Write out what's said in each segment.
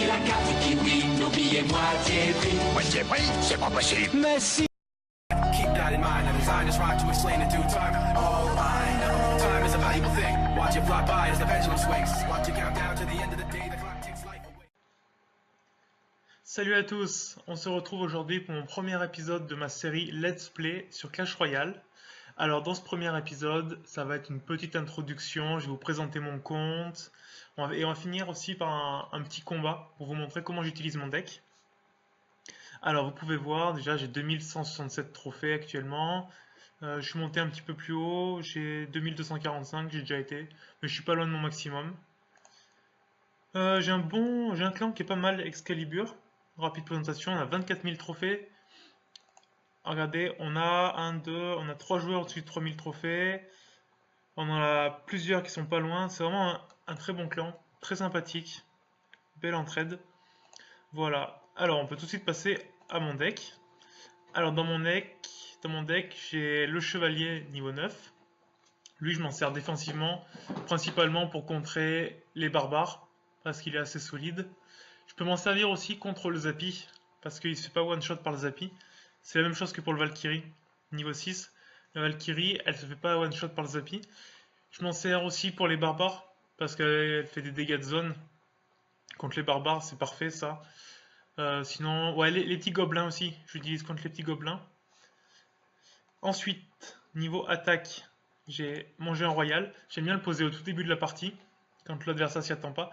J'ai la carte kiwi, nos billets moitié prix. Moitié prix, c'est pas possible. Mais si. Keep that in mind, I designed this rhyme to explain in due time. All I know, time is a valuable thing. Watch it fly by as the pendulum swings. Watch it count down to the end of the day, the clock takes life away. Salut à tous, on se retrouve aujourd'hui pour mon premier épisode de ma série Let's Play sur Clash Royale. Alors dans ce premier épisode, ça va être une petite introduction, je vais vous présenter mon compte, et on va finir aussi par un petit combat pour vous montrer comment j'utilise mon deck. Alors vous pouvez voir, déjà j'ai 2167 trophées actuellement, je suis monté un petit peu plus haut, j'ai 2245, j'ai déjà été, mais je suis pas loin de mon maximum. J'ai un clan qui est pas mal, Excalibur. Rapide présentation, on a 24 000 trophées. Regardez, on a 3 joueurs au-dessus de 3000 trophées. On en a plusieurs qui sont pas loin. C'est vraiment un très bon clan, très sympathique. Belle entraide. Voilà. Alors, on peut tout de suite passer à mon deck. Alors, dans mon deck, j'ai le chevalier niveau 9. Lui, je m'en sers défensivement, principalement pour contrer les barbares, parce qu'il est assez solide. Je peux m'en servir aussi contre le Zappy, parce qu'il ne se fait pas one-shot par le Zappy. C'est la même chose que pour le Valkyrie, niveau 6. La Valkyrie, elle se fait pas one-shot par le Zappy. Je m'en sers aussi pour les barbares, parce qu'elle fait des dégâts de zone. Contre les barbares, c'est parfait ça. Sinon, ouais, les petits gobelins aussi, je l'utilise contre les petits gobelins. Ensuite, niveau attaque, j'ai mon géant royal. J'aime bien le poser au tout début de la partie, quand l'adversaire s'y attend pas.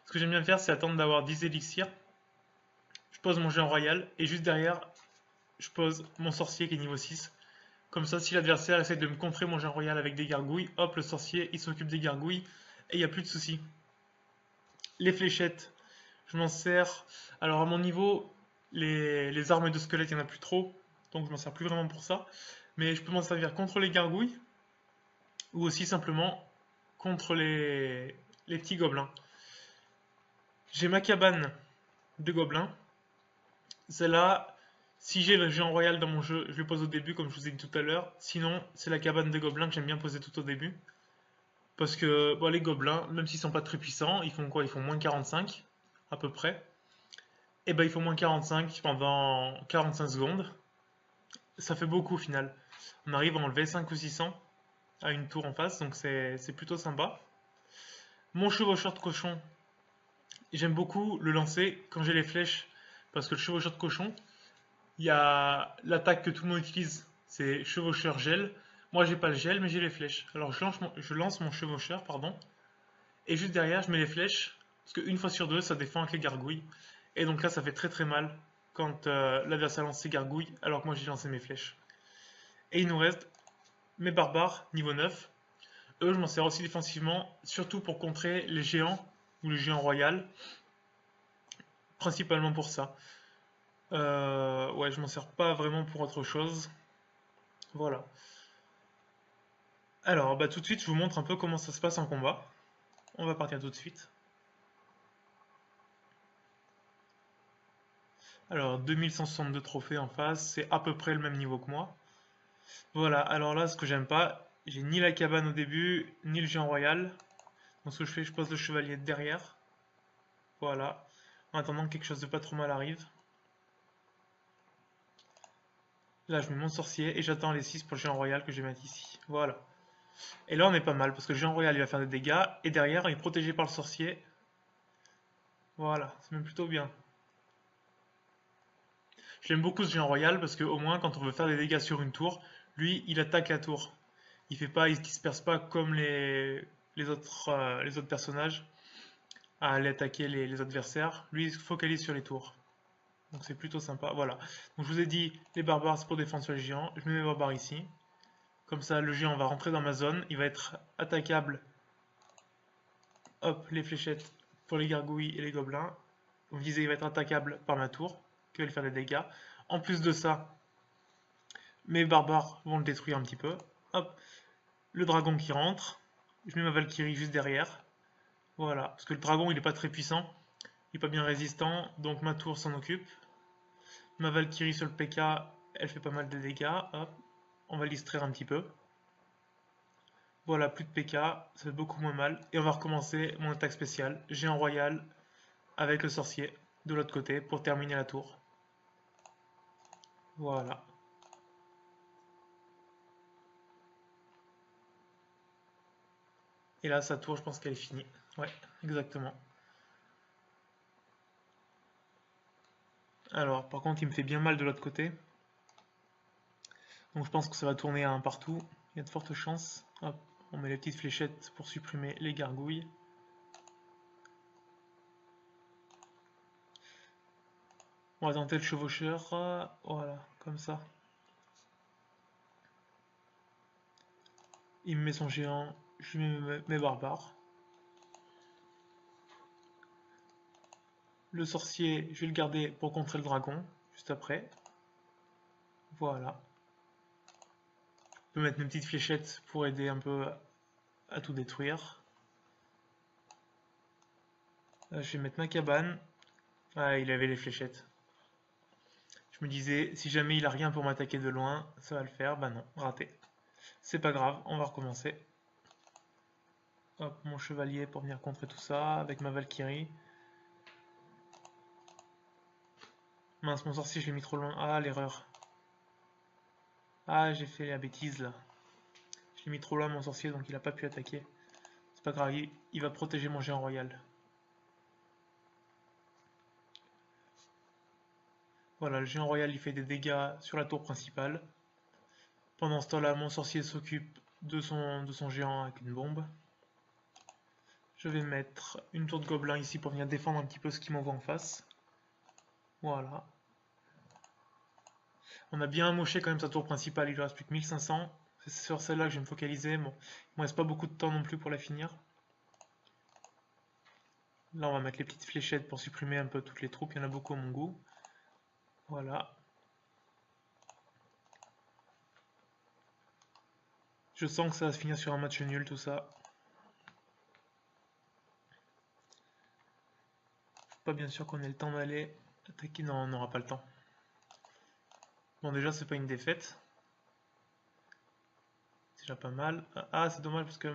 Ce que j'aime bien faire, c'est attendre d'avoir 10 élixirs. Je pose mon géant royal, et juste derrière, je pose mon sorcier qui est niveau 6. Comme ça, si l'adversaire essaie de me contrer mon géant royal avec des gargouilles, hop, le sorcier, il s'occupe des gargouilles, et il n'y a plus de soucis. Les fléchettes, je m'en sers. Alors à mon niveau, les armes de squelette, il n'y en a plus trop, donc je m'en sers plus vraiment pour ça. Mais je peux m'en servir contre les gargouilles, ou aussi simplement contre les petits gobelins. J'ai ma cabane de gobelins. Celle-là, si j'ai le géant royal dans mon jeu, je le pose au début, comme je vous ai dit tout à l'heure. Sinon, c'est la cabane de gobelins que j'aime bien poser tout au début. Parce que bon, les gobelins, même s'ils sont pas très puissants, ils font quoi? Ils font moins 45, à peu près. Et ben, ils font moins 45 pendant 45 secondes. Ça fait beaucoup au final. On arrive à enlever 5 ou 600 à une tour en face, donc c'est plutôt sympa. Mon chevaucheur de cochon, j'aime beaucoup le lancer quand j'ai les flèches, parce que le chevaucheur de cochon, il y a l'attaque que tout le monde utilise, c'est chevaucheur gel. Moi, j'ai pas le gel, mais j'ai les flèches. Alors, je lance mon chevaucheur, pardon, et juste derrière, je mets les flèches, parce qu'une fois sur deux, ça défend avec les gargouilles. Et donc là, ça fait très très mal quand l'adversaire lance ses gargouilles, alors que moi, j'ai lancé mes flèches. Et il nous reste mes barbares, niveau 9. Eux, je m'en sers aussi défensivement, surtout pour contrer les géants, ou le géant royal. Principalement pour ça. Ouais, je m'en sers pas vraiment pour autre chose. Voilà. Alors, bah, tout de suite, je vous montre un peu comment ça se passe en combat. On va partir tout de suite. Alors, 2162 trophées en face, c'est à peu près le même niveau que moi. Voilà, alors là, ce que j'aime pas, j'ai ni la cabane au début, ni le géant royal. Donc ce que je fais, je pose le chevalier derrière. Voilà. En attendant que quelque chose de pas trop mal arrive. Là, je mets mon sorcier et j'attends les 6 pour le géant royal que je vais mettre ici. Voilà. Et là, on est pas mal parce que le géant royal, il va faire des dégâts. Et derrière, il est protégé par le sorcier. Voilà, c'est même plutôt bien. Je l'aime beaucoup ce géant royal parce qu'au moins, quand on veut faire des dégâts sur une tour, lui, il attaque la tour. Il se disperse pas comme les autres personnages à aller attaquer les adversaires. Lui, il se focalise sur les tours. Donc c'est plutôt sympa, voilà. Donc je vous ai dit, les barbares c'est pour défendre sur les géants. Je mets mes barbares ici. Comme ça, le géant va rentrer dans ma zone. Il va être attaquable. Hop, les fléchettes pour les gargouilles et les gobelins. On me disait, il va être attaquable par ma tour, qui va lui faire des dégâts. En plus de ça, mes barbares vont le détruire un petit peu. Hop, le dragon qui rentre. Je mets ma Valkyrie juste derrière. Voilà, parce que le dragon, il n'est pas très puissant. Il n'est pas bien résistant, donc ma tour s'en occupe. Ma Valkyrie sur le PK, elle fait pas mal de dégâts. Hop, on va distraire un petit peu. Voilà, plus de PK, ça fait beaucoup moins mal. Et on va recommencer mon attaque spéciale. Géant royal, avec le sorcier de l'autre côté pour terminer la tour. Voilà. Et là, sa tour, je pense qu'elle est finie. Ouais, exactement. Alors, par contre, il me fait bien mal de l'autre côté. Donc je pense que ça va tourner à un partout. Il y a de fortes chances. Hop, on met les petites fléchettes pour supprimer les gargouilles. On va tenter le chevaucheur. Voilà, comme ça. Il me met son géant. Je mets mes barbares. Le sorcier, je vais le garder pour contrer le dragon, juste après. Voilà. Je peux mettre mes petites fléchettes pour aider un peu à tout détruire. Là, je vais mettre ma cabane. Ah, il avait les fléchettes. Je me disais, si jamais il a rien pour m'attaquer de loin, ça va le faire. Bah non, raté. C'est pas grave, on va recommencer. Hop, mon chevalier pour venir contrer tout ça, avec ma Valkyrie. Mince, mon sorcier, je l'ai mis trop loin. Ah, l'erreur. Ah, j'ai fait la bêtise, là. Je l'ai mis trop loin, mon sorcier, donc il a pas pu attaquer. C'est pas grave, il va protéger mon géant royal. Voilà, le géant royal, il fait des dégâts sur la tour principale. Pendant ce temps-là, mon sorcier s'occupe de son géant avec une bombe. Je vais mettre une tour de gobelin ici pour venir défendre un petit peu ce qui m'envoie en face. Voilà. On a bien amoché quand même sa tour principale, il ne reste plus que 1500. C'est sur celle-là que je vais me focaliser. Bon, il ne me reste pas beaucoup de temps non plus pour la finir. Là, on va mettre les petites fléchettes pour supprimer un peu toutes les troupes. Il y en a beaucoup à mon goût. Voilà. Je sens que ça va se finir sur un match nul, tout ça. Pas bien sûr qu'on ait le temps d'aller attaquer. Non, on n'aura pas le temps. Bon, déjà, c'est pas une défaite. C'est déjà pas mal. Ah, c'est dommage parce que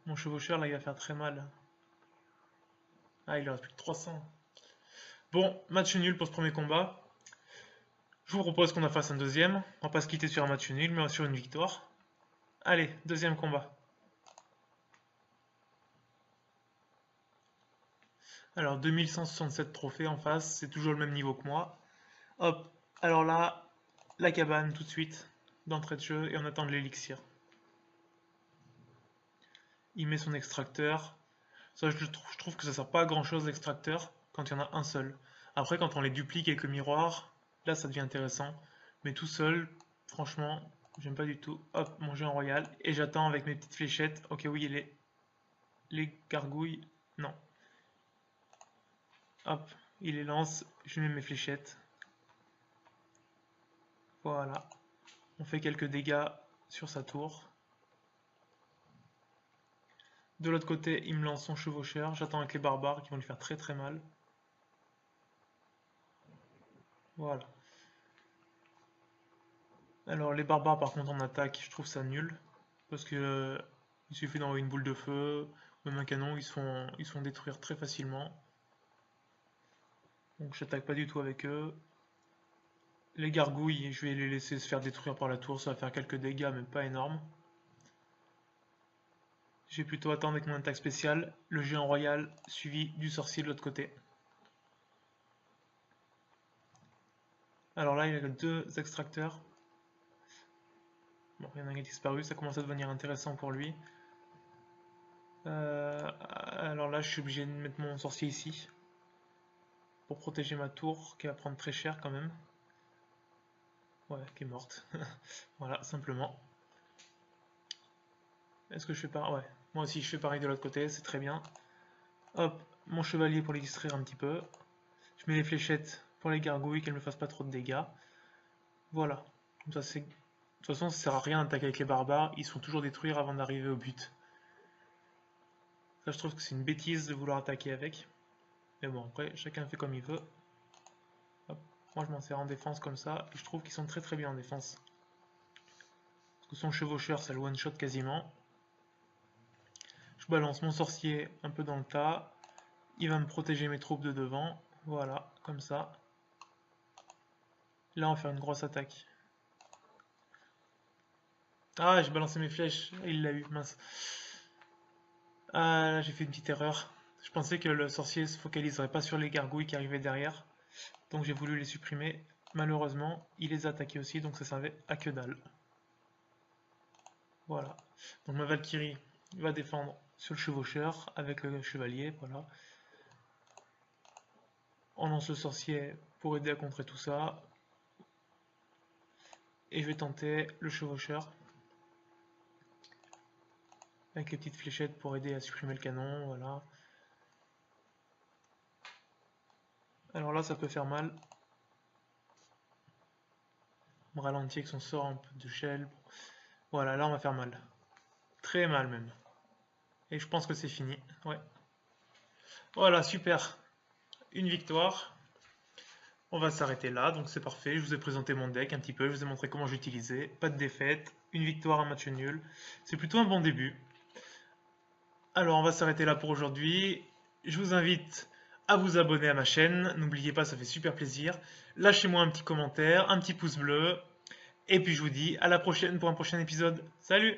mon chevaucheur, là, il va faire très mal. Ah, il en reste plus que 300. Bon, match nul pour ce premier combat. Je vous propose qu'on en fasse un deuxième. On va pas se quitter sur un match nul, mais sur une victoire. Allez, deuxième combat. Alors, 2167 trophées en face, c'est toujours le même niveau que moi. Hop, alors là, la cabane tout de suite, d'entrée de jeu, et on attend de l'élixir. Il met son extracteur. Ça, je trouve que ça sert pas à grand chose l'extracteur quand il y en a un seul. Après, quand on les duplique avec le miroir, là ça devient intéressant. Mais tout seul, franchement, j'aime pas du tout. Hop, mon géant royal. Et j'attends avec mes petites fléchettes. Ok, oui, les gargouilles. Non. Hop, il les lance. Je mets mes fléchettes. Voilà. On fait quelques dégâts sur sa tour. De l'autre côté, il me lance son chevaucheur. J'attends avec les barbares qui vont lui faire très très mal. Voilà. Alors les barbares par contre en attaque, je trouve ça nul. Parce que il suffit d'envoyer une boule de feu, même un canon, ils se font détruire très facilement. Donc j'attaque pas du tout avec eux. Les gargouilles, je vais les laisser se faire détruire par la tour, ça va faire quelques dégâts mais pas énormes. Je vais plutôt attendre avec mon attaque spéciale, le géant royal suivi du sorcier de l'autre côté. Alors là il y a deux extracteurs. Bon, il y en a un qui a disparu, ça commence à devenir intéressant pour lui. Alors là je suis obligé de mettre mon sorcier ici. Pour protéger ma tour, qui va prendre très cher quand même. Ouais, qui est morte. Voilà, simplement. Est-ce que je fais pareil? Ouais, moi aussi je fais pareil de l'autre côté, c'est très bien. Hop, mon chevalier pour les distraire un petit peu. Je mets les fléchettes pour les gargouilles, qu'elles ne me fassent pas trop de dégâts. Voilà. Comme ça, c'est... De toute façon, ça sert à rien d'attaquer avec les barbares, ils sont toujours détruire avant d'arriver au but. Ça, je trouve que c'est une bêtise de vouloir attaquer avec. Mais bon, après, chacun fait comme il veut. Hop. Moi, je m'en sers en défense comme ça, et je trouve qu'ils sont très très bien en défense. Parce que son chevaucheur, ça le one-shot quasiment. Je balance mon sorcier un peu dans le tas. Il va me protéger mes troupes de devant. Voilà, comme ça. Là, on va faire une grosse attaque. Ah, j'ai balancé mes flèches. Il l'a eu, mince. Ah, là, j'ai fait une petite erreur. Je pensais que le sorcier se focaliserait pas sur les gargouilles qui arrivaient derrière. Donc j'ai voulu les supprimer. Malheureusement, il les a attaqués aussi, donc ça servait à que dalle. Voilà. Donc ma Valkyrie va défendre sur le chevaucheur avec le chevalier, voilà. On lance le sorcier pour aider à contrer tout ça. Et je vais tenter le chevaucheur. Avec les petites fléchettes pour aider à supprimer le canon, voilà. Alors là, ça peut faire mal. On me ralentit avec son sort un peu de shell. Voilà, là on va faire mal. Très mal même. Et je pense que c'est fini. Ouais. Voilà, super. Une victoire. On va s'arrêter là, donc c'est parfait. Je vous ai présenté mon deck un petit peu, je vous ai montré comment j'utilisais. Pas de défaite, une victoire, un match nul. C'est plutôt un bon début. Alors on va s'arrêter là pour aujourd'hui. Je vous invite à vous abonner à ma chaîne. N'oubliez pas, ça fait super plaisir. Lâchez-moi un petit commentaire, un petit pouce bleu. Et puis je vous dis à la prochaine pour un prochain épisode. Salut!